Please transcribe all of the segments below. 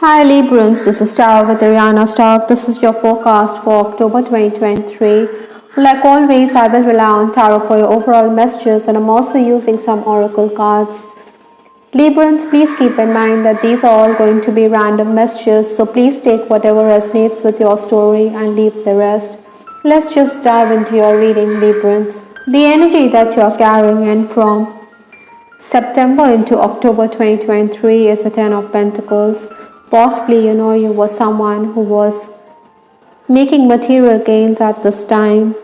Hi Librans, this is Star with Ariana Star. This is your forecast for October 2023. Like always, I will rely on tarot for your overall messages, and I'm also using some oracle cards. Librans, please keep in mind that these are all going to be random messages, so please take whatever resonates with your story and leave the rest. Let's just dive into your reading, Librans. The energy that you're carrying in from September into October 2023 is the Ten of Pentacles. Possibly, you were someone who was making material gains at this time.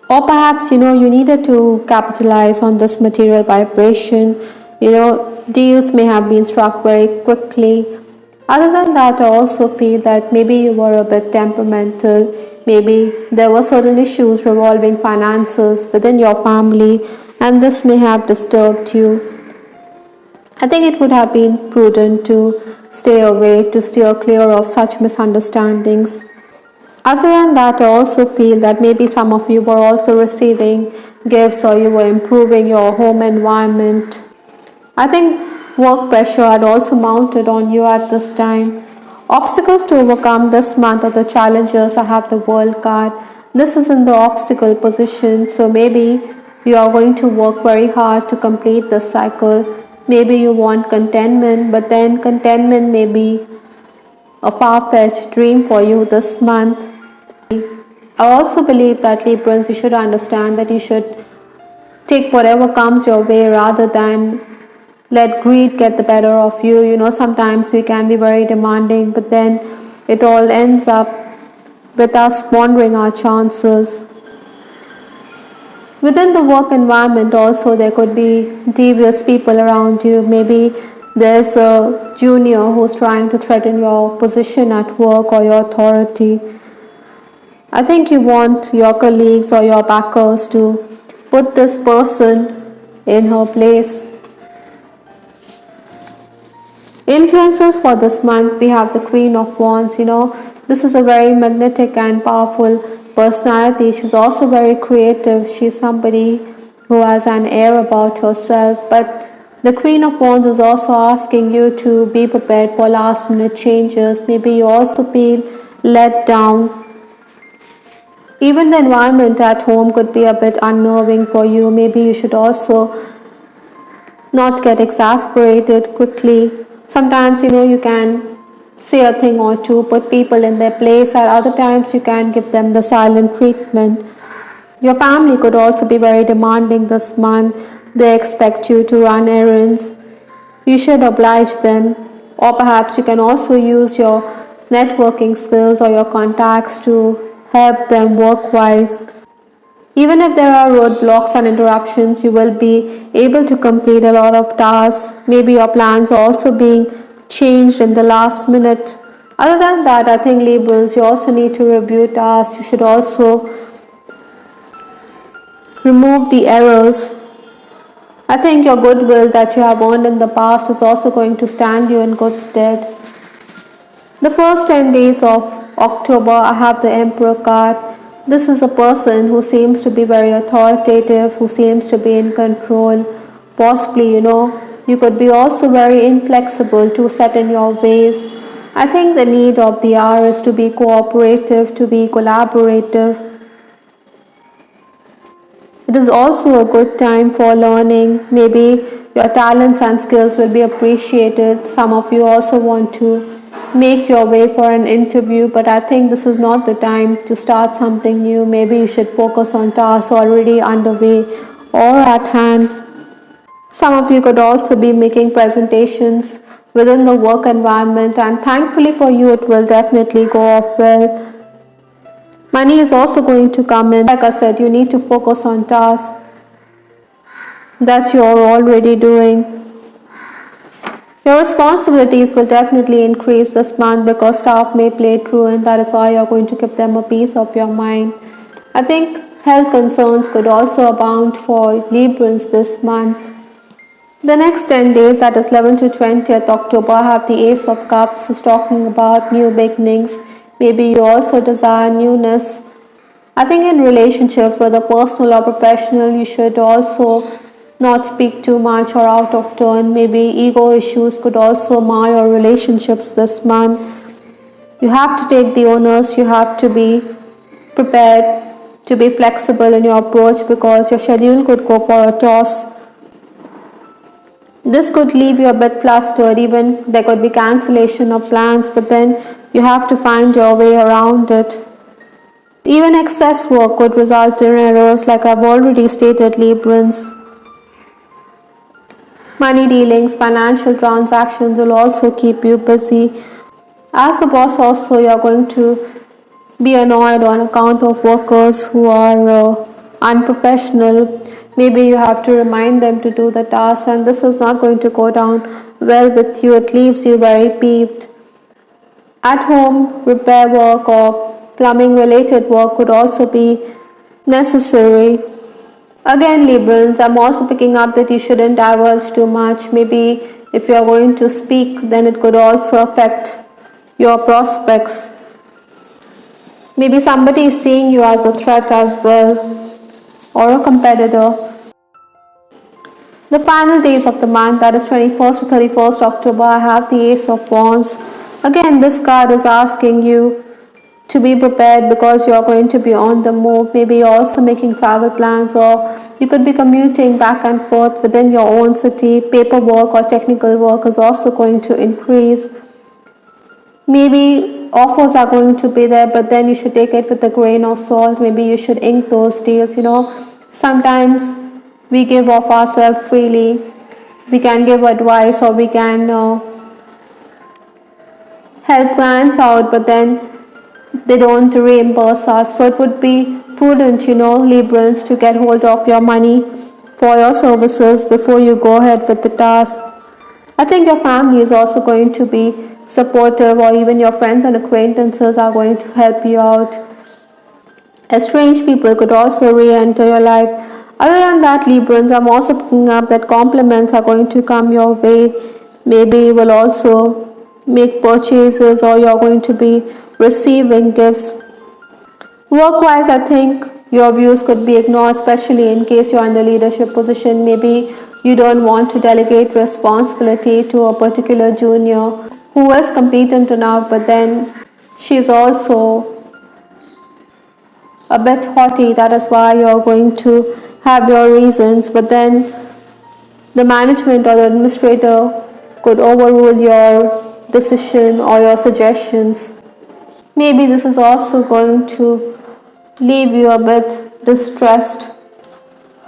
Or perhaps, you needed to capitalize on this material vibration. Deals may have been struck very quickly. Other than that, I also feel that maybe you were a bit temperamental. Maybe there were certain issues revolving finances within your family, and this may have disturbed you. I think it would have been prudent to stay away, to steer clear of such misunderstandings. Other than that, I also feel that maybe some of you were also receiving gifts or you were improving your home environment. I think work pressure had also mounted on you at this time. Obstacles to overcome this month are the challenges. I have the World card. This is in the obstacle position, so maybe you are going to work very hard to complete this cycle. Maybe you want contentment, but then contentment may be a far-fetched dream for you this month. I also believe that Librans, you should understand that you should take whatever comes your way rather than let greed get the better of you. Sometimes we can be very demanding, but then it all ends up with us squandering our chances. Within the work environment also, there could be devious people around you. Maybe there's a junior who's trying to threaten your position at work or your authority. I think you want your colleagues or your backers to put this person in her place. Influences for this month, we have the Queen of Wands. This is a very magnetic and powerful personality. She's also very creative. She's somebody who has an air about herself, but the Queen of Wands is also asking you to be prepared for last minute changes. Maybe you also feel let down. Even the environment at home could be a bit unnerving for you. Maybe you should also not get exasperated quickly. Sometimes, you can say a thing or two, put people in their place. At other times, you can give them the silent treatment. Your family could also be very demanding this month. They expect you to run errands. You should oblige them. Or perhaps you can also use your networking skills or your contacts to help them work-wise. Even if there are roadblocks and interruptions, you will be able to complete a lot of tasks. Maybe your plans are also being changed in the last minute. Other than that, I think Librans, you also need to review tasks. You should also remove the errors. I think your goodwill that you have earned in the past is also going to stand you in good stead. The first 10 days of October, I have the Emperor card. This is a person who seems to be very authoritative, who seems to be in control. Possibly, you could be also very inflexible to set in your ways. I think the need of the hour is to be cooperative, to be collaborative. It is also a good time for learning. Maybe your talents and skills will be appreciated. Some of you also want to make your way for an interview, but I think this is not the time to start something new. Maybe you should focus on tasks already underway or at hand. Some of you could also be making presentations within the work environment, and thankfully for you, it will definitely go off well. Money is also going to come in. Like I said, you need to focus on tasks that you are already doing. Your responsibilities will definitely increase this month because staff may play truant. That is why you're going to give them a piece of your mind. I think health concerns could also abound for Librans this month. The next 10 days, that is 11 to 20th October, I have the Ace of Cups. It's talking about new beginnings. Maybe you also desire newness. I think in relationships, whether personal or professional, you should also not speak too much or out of turn. Maybe ego issues could also mar your relationships this month. You have to take the onus, you have to be prepared to be flexible in your approach because your schedule could go for a toss. This could leave you a bit flustered, even there could be cancellation of plans, but then you have to find your way around it. Even excess work could result in errors, like I've already stated, Librans. Money dealings, financial transactions will also keep you busy. As the boss also, you're going to be annoyed on account of workers who are unprofessional. Maybe you have to remind them to do the task, and this is not going to go down well with you. It leaves you very peeved. At home, repair work or plumbing related work could also be necessary. Again, Librans, I'm also picking up that you shouldn't divulge too much. Maybe if you're going to speak, then it could also affect your prospects. Maybe somebody is seeing you as a threat as well, or a competitor. The final days of the month, that is 21st to 31st October, I have the Ace of Wands. Again, this card is asking you to be prepared because you're going to be on the move. Maybe you're also making travel plans, or you could be commuting back and forth within your own city. Paperwork or technical work is also going to increase. Maybe offers are going to be there, but then you should take it with a grain of salt. Maybe you should ink those deals. Sometimes we give off ourselves freely. We can give advice, or we can help clients out, but then they don't reimburse us. So it would be prudent, Librans, to get hold of your money for your services before you go ahead with the task. I think your family is also going to be supportive, or even your friends and acquaintances are going to help you out. Strange people could also re-enter your life. Other than that, Librans, I'm also picking up that compliments are going to come your way. Maybe you will also make purchases, or you're going to be receiving gifts. Work-wise, I think your views could be ignored, especially in case you're in the leadership position. Maybe you don't want to delegate responsibility to a particular junior who is competent enough, but then she's also a bit haughty. That is why you're going to have your reasons, but then the management or the administrator could overrule your decision or your suggestions. Maybe this is also going to leave you a bit distressed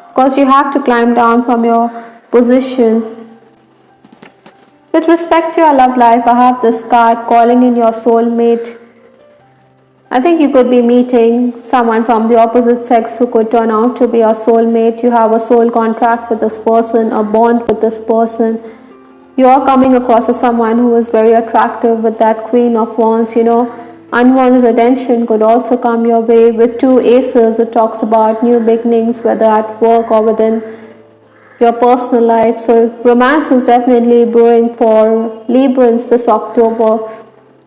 because you have to climb down from your position. With respect to your love life, I have this card calling in your soulmate. I think you could be meeting someone from the opposite sex who could turn out to be your soulmate. You have a soul contract with this person, a bond with this person. You are coming across as someone who is very attractive with that Queen of Wands. Unwanted attention could also come your way. With two aces, it talks about new beginnings, whether at work or within your personal life. So romance is definitely brewing for Librans this October.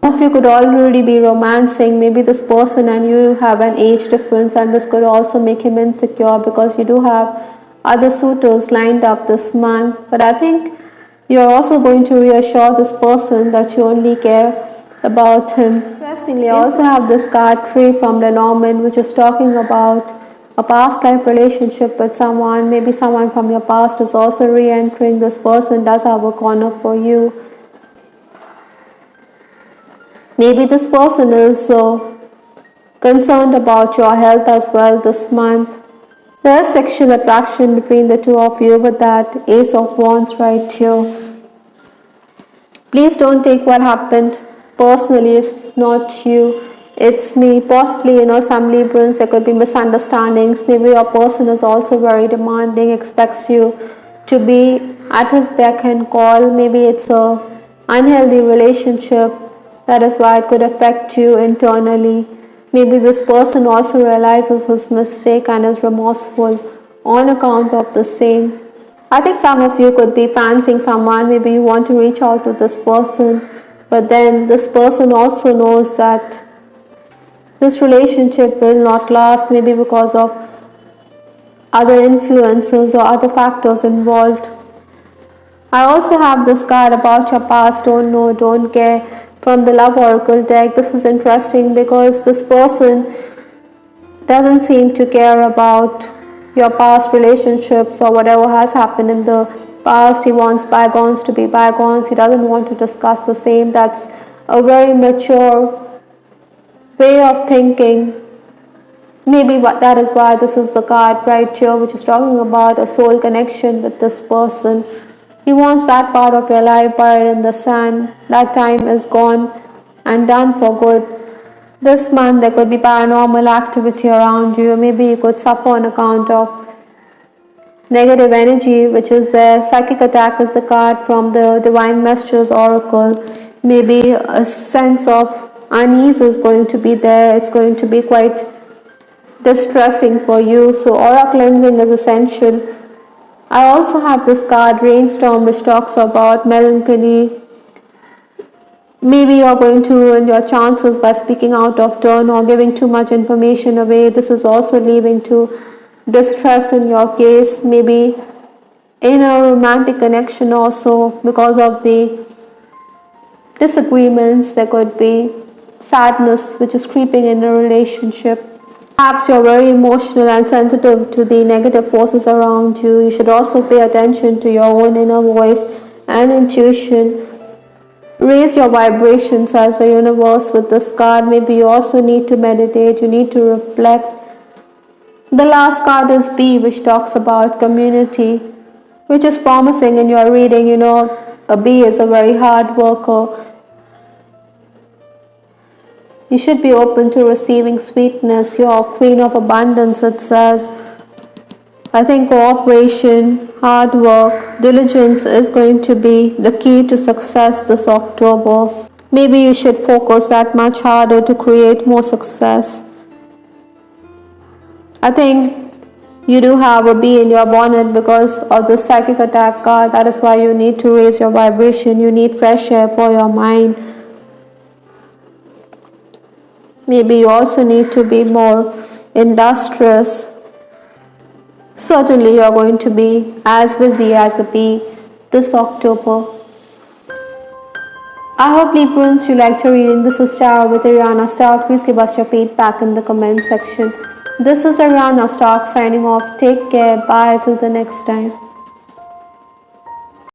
Some of you could already be romancing. Maybe this person and you have an age difference, and this could also make him insecure because you do have other suitors lined up this month. But I think you're also going to reassure this person that you only care about him. Interestingly, I also have this card Tree from Lenormand, which is talking about a past life relationship with someone. Maybe someone from your past is also re-entering. This person does have a corner for you. Maybe this person is concerned about your health as well this month. There is sexual attraction between the two of you with that Ace of Wands right here. Please don't take what happened personally. It's not you, it's me. Possibly, some Librans, there could be misunderstandings. Maybe your person is also very demanding, expects you to be at his beck and call. Maybe it's a unhealthy relationship. That is why it could affect you internally. Maybe this person also realizes his mistake and is remorseful on account of the same. I think some of you could be fancying someone. Maybe you want to reach out to this person, but then this person also knows that this relationship will not last, maybe because of other influences or other factors involved. I also have this card about your past, don't know, don't care, from the Love Oracle deck. This is interesting because this person doesn't seem to care about your past relationships or whatever has happened in the past. He wants bygones to be bygones. He doesn't want to discuss the same. That's a very mature way of thinking. Maybe that is why this is the card right here, which is talking about a soul connection with this person. He wants that part of your life buried in the sand. That time is gone and done for good. This month there could be paranormal activity around you. Maybe you could suffer on account of negative energy, which is there. Psychic attack is the card from the Divine Messages Oracle. Maybe a sense of unease is going to be there. It's going to be quite distressing for you. So aura cleansing is essential. I also have this card, Rainstorm, which talks about melancholy. Maybe you're going to ruin your chances by speaking out of turn or giving too much information away. This is also leading to distress in your case. Maybe in a romantic connection also, because of the disagreements, there could be sadness which is creeping in a relationship. Perhaps you're very emotional and sensitive to the negative forces around you. You should also pay attention to your own inner voice and intuition. Raise your vibrations as the universe with this card. Maybe you also need to meditate. You need to reflect. The last card is B, which talks about community, which is promising in your reading. You know, a B is a very hard worker. You should be open to receiving sweetness. You're Queen of Abundance, it says. I think cooperation, hard work, diligence is going to be the key to success this October. Maybe you should focus that much harder to create more success. I think you do have a B in your bonnet because of the psychic attack card. That is why you need to raise your vibration. You need fresh air for your mind. Maybe you also need to be more industrious. Certainly you are going to be as busy as a bee this October. I hope Librans you liked your reading. This is Tarot with Ariana Stark. Please give us your feedback in the comment section. This is Ariana Stark signing off. Take care. Bye till the next time.